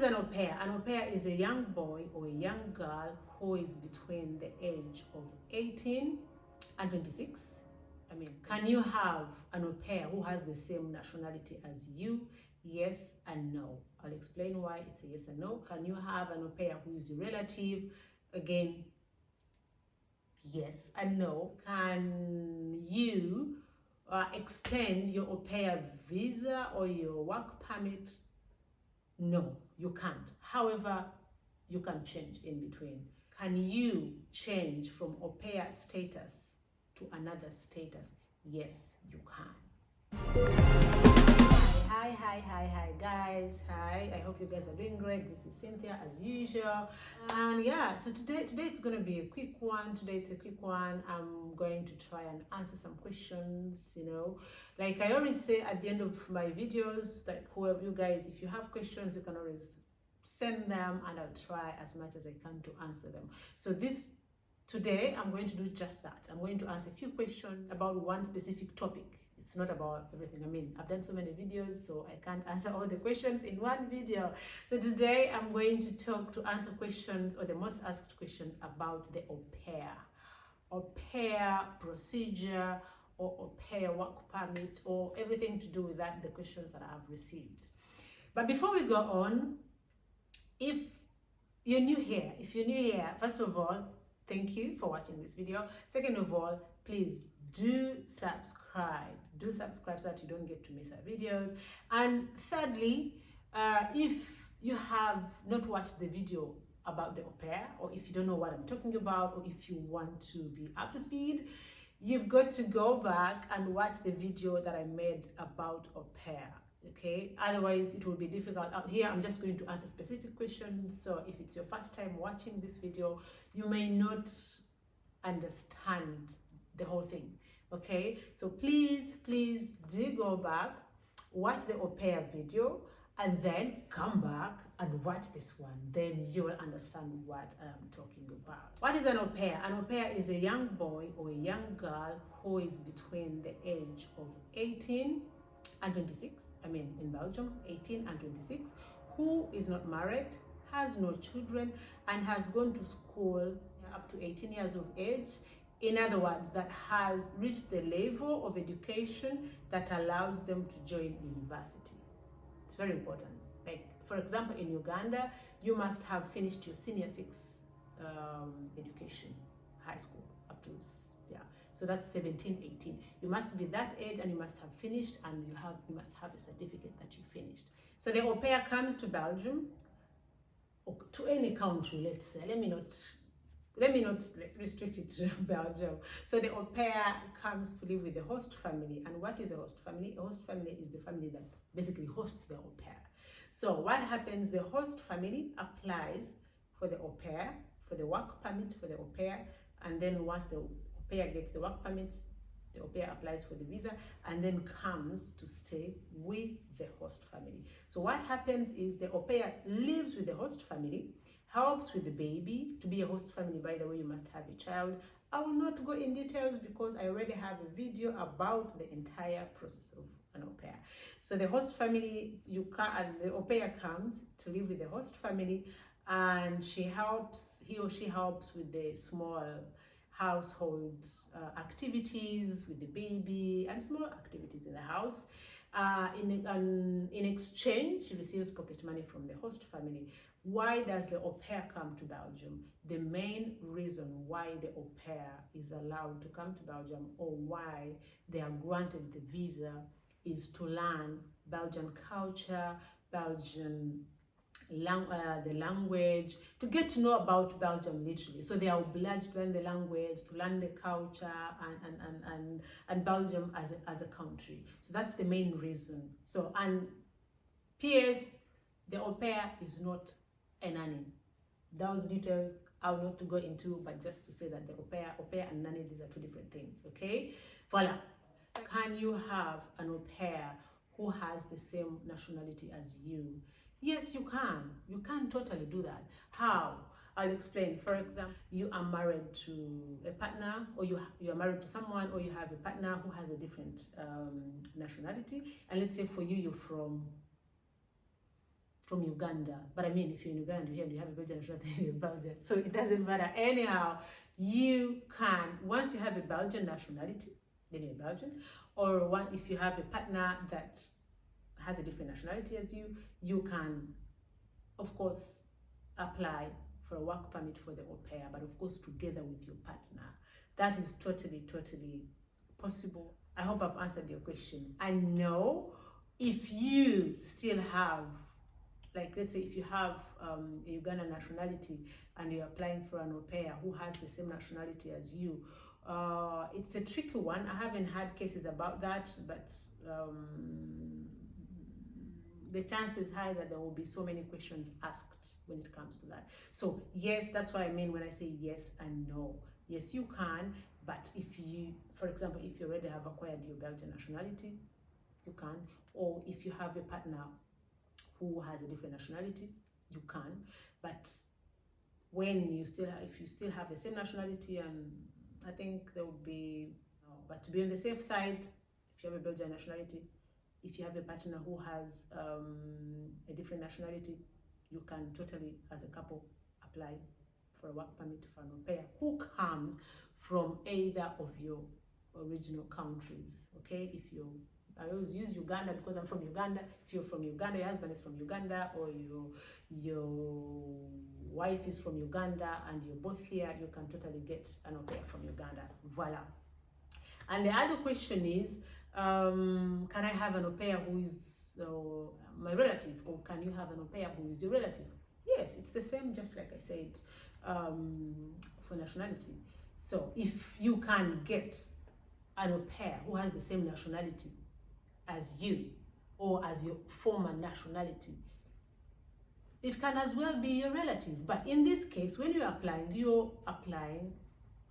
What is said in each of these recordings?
is an au pair? An au pair is a young boy or a young girl who is between the age of 18 and 26. I mean, can you have an au pair who has the same nationality as you? Yes and no. I'll explain why it's a yes and no. Can you have an au pair who is your relative? Again, yes and no. Can you extend your au pair visa or your work permit? No, you can't. However, you can change in between. Can you change from au pair status to another status? Yes, you can. Hi guys. Hi, I hope you guys are doing great. This is Cynthia as usual. And yeah, so today it's going to be a quick one. I'm going to try and answer some questions, like I always say at the end of my videos, like whoever you guys, if you have questions, you can always send them and I'll try as much as I can to answer them. So today I'm going to do just that. I'm going to answer a few questions about one specific topic. It's not about everything. I mean, I've done so many videos, so I can't answer all the questions in one video. So today I'm going to answer questions, or the most asked questions, about the au pair procedure, or au pair work permit, or everything to do with that, the questions that I have received. But before we go on, if you're new here, first of all, thank you for watching this video. Second of all, please do subscribe so that you don't get to miss our videos. And thirdly, if you have not watched the video about the au pair, or if you don't know what I'm talking about, or if you want to be up to speed, you've got to go back and watch the video that I made about au pair. Okay, otherwise it will be difficult. Here I'm just going to answer specific questions, so if it's your first time watching this video, you may not understand the whole thing. Okay, so please do go back, watch the au pair video, and then come back and watch this one. Then you will understand what I'm talking about. What is an au pair? An au pair is a young boy or a young girl who is between the age of 18 and 26. I mean, in Belgium, 18 and 26, who is not married, has no children, and has gone to school up to 18 years of age. In other words, that has reached the level of education that allows them to join university. It's very important. Like, for example, in Uganda, you must have finished your senior 6 education, high school, up to, yeah. So that's 17, 18. You must be that age and you must have finished, and you must have a certificate that you finished. So the au pair comes to Belgium, or to any country, let's say. Let me not restrict it to Belgium. So the au pair comes to live with the host family. And what is a host family? A host family is the family that basically hosts the au pair. So what happens, the host family applies for the au pair, for the work permit for the au pair, and then once the au pair gets the work permit, the au pair applies for the visa and then comes to stay with the host family. So what happens is the au pair lives with the host family, helps with the baby. To be a host family, by the way, you must have a child. I will not go in details because I already have a video about the entire process of an au pair. So the host family, the au pair comes to live with the host family, and he or she helps with the small household activities with the baby and small activities in the house. In exchange, she receives pocket money from the host family. Why does the au pair come to Belgium? The main reason why the au pair is allowed to come to Belgium, or why they are granted the visa, is to learn Belgian culture, the language, to get to know about Belgium literally. So they are obliged to learn the language, to learn the culture, and Belgium as a country. So that's the main reason. So, and P.S., the au pair is not a nanny. Those details I will not go into, but just to say that the au pair and nanny, these are two different things, okay? Voila. So can you have an au pair who has the same nationality as you? Yes, you can. You can totally do that. How? I'll explain. For example, you are married to a partner, or you are married to someone, or you have a partner who has a different nationality. And let's say for you, you're from from Uganda. But I mean, if you're in Uganda and you have a Belgian nationality, you're Belgian. So it doesn't matter. Anyhow, you can, once you have a Belgian nationality, then you're Belgian. Or if you have a partner that has a different nationality as you can, of course, apply for a work permit for the au pair, but of course together with your partner. That is totally possible. I hope I've answered your question. I know if you still have, like, let's say if you have a Ugandan nationality and you're applying for an au pair who has the same nationality as you, it's a tricky one. I haven't had cases about that, but the chance is high that there will be so many questions asked when it comes to that. So yes, that's what I mean when I say yes and no. Yes, you can, but if you, for example, if you already have acquired your Belgian nationality, you can. Or if you have a partner who has a different nationality, you can. But when you still have, if you still have the same nationality, and I think there will be, but to be on the safe side, if you have a Belgian nationality, if you have a partner who has a different nationality, you can totally, as a couple, apply for a work permit for an au pair who comes from either of your original countries. Okay, if you, I always use Uganda because I'm from Uganda. If you're from Uganda, your husband is from Uganda, or your wife is from Uganda, and you're both here, you can totally get an au pair from Uganda. Voila. And the other question is, can I have an au pair who is my relative, or can you have an au pair who is your relative? Yes, it's the same, just like I said, for nationality. So if you can get an au pair who has the same nationality as you, or as your former nationality, it can as well be your relative. But in this case, when you're applying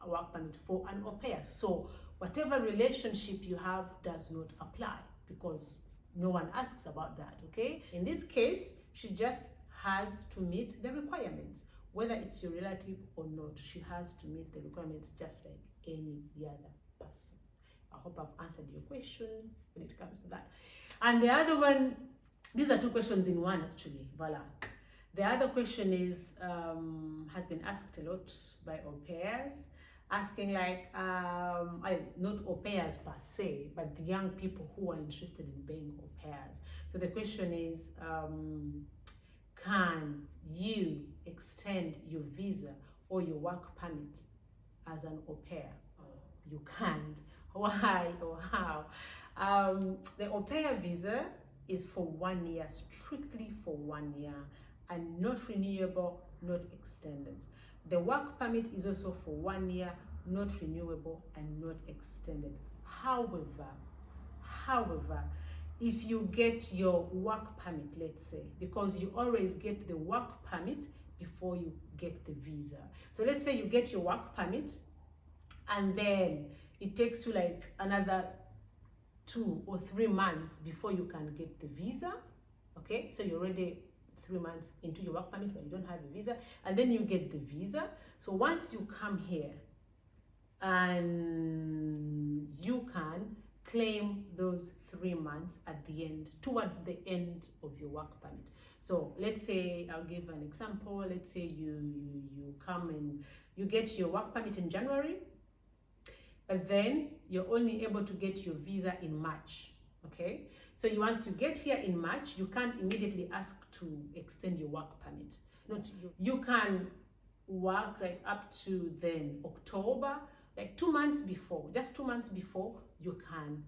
a work permit for an au pair. So whatever relationship you have does not apply, because no one asks about that, okay? In this case, she just has to meet the requirements. Whether it's your relative or not, she has to meet the requirements just like any other person. I hope I've answered your question when it comes to that. And the other one, these are two questions in one actually, voila. The other question is, has been asked a lot by au pairs, asking like, not au pairs per se, but the young people who are interested in being au pairs. So the question is, can you extend your visa or your work permit as an au pair? You can't. Why or how? The au pair visa is for 1 year, strictly for 1 year, and not renewable, not extended. The work permit is also for 1 year, not renewable and not extended. However, if you get your work permit, let's say, because you always get the work permit before you get the visa. So let's say you get your work permit and then it takes you like another 2 or 3 months before you can get the visa. Okay, so you're already 3 months into your work permit but you don't have a visa, and then you get the visa. So once you come here, and you can claim those 3 months at the end, towards the end of your work permit. So let's say, I'll give an example. Let's say you come and you get your work permit in January, but then you're only able to get your visa in March. Okay, so once you get here in March, you can't immediately ask to extend your work permit. You can work like up to then October, like 2 months before, just 2 months before, you can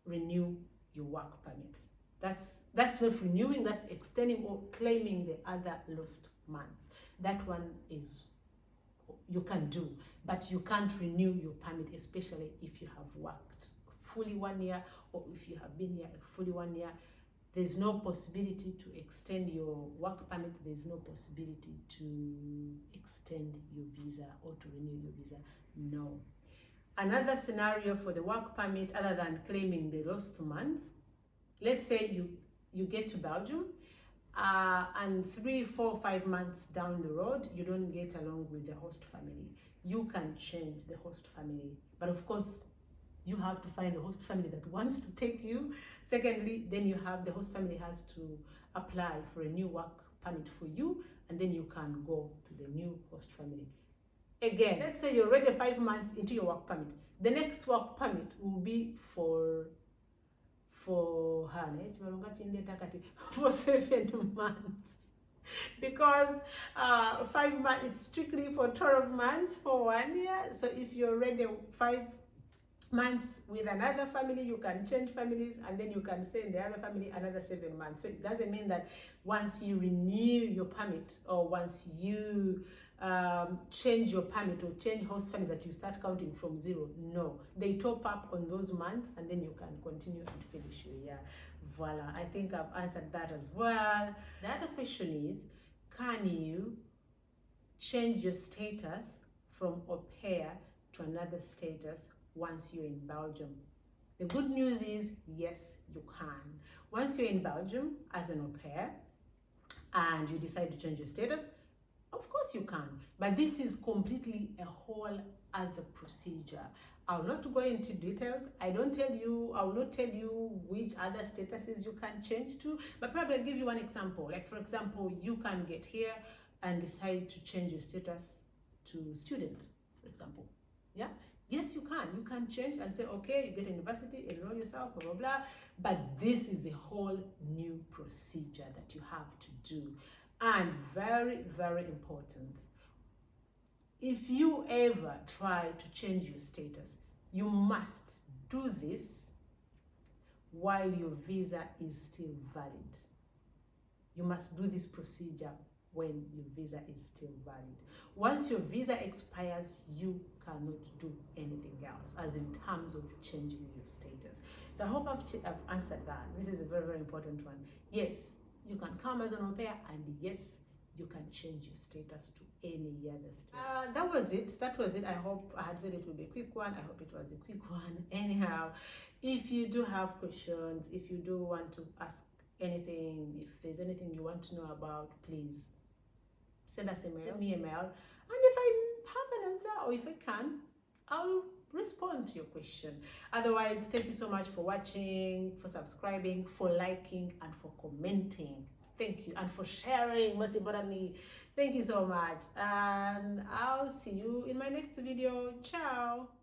renew your work permit. That's not renewing, that's extending or claiming the other lost months. That one is, you can do, but you can't renew your permit, especially if you have worked fully 1 year, or if you have been here fully 1 year. There's no possibility to extend your work permit. There's no possibility to extend your visa or to renew your visa. No. Another scenario for the work permit, other than claiming the lost months, let's say you get to Belgium and 3, 4, 5 months down the road, you don't get along with the host family. You can change the host family, but of course, you have to find a host family that wants to take you. Secondly, then you have the host family has to apply for a new work permit for you, and then you can go to the new host family. Again, let's say you're already 5 months into your work permit. The next work permit will be for 7 months. Because 5 months, it's strictly for 12 months for 1 year. So if you're already 5 months with another family, you can change families, and then you can stay in the other family another 7 months. So it doesn't mean that once you renew your permit, or once you change your permit or change host families, that you start counting from 0. No, they top up on those months, and then you can continue and finish your year. Voila, I think I've answered that as well. The other question is, can you change your status from au pair to another status once you're in Belgium? The good news is, yes, you can. Once you're in Belgium as an au pair and you decide to change your status, of course you can. But this is completely a whole other procedure. I will not go into details. I will not tell you which other statuses you can change to, but probably I'll give you one example. Like, for example, you can get here and decide to change your status to student, for example. Yeah. Yes, you can change and say, okay, you get a university, enroll yourself, blah, blah, blah. But this is a whole new procedure that you have to do. And very, very important, if you ever try to change your status, you must do this while your visa is still valid. You must do this procedure when your visa is still valid. Once your visa expires, you cannot do anything else, as in terms of changing your status. So I hope I've answered that. This is a very, very important one. Yes, you can come as an au pair, and yes, you can change your status to any other status. That was it. I hope I had said it would be a quick one. I hope it was a quick one. Anyhow, if you do have questions, if you do want to ask anything, if there's anything you want to know about, please send us a mail. Send me a mail, and if I have an answer, or if I can, I'll respond to your question. Otherwise, thank you so much for watching, for subscribing, for liking, and for commenting. Thank you, and for sharing, most importantly. Thank you so much, and I'll see you in my next video. Ciao.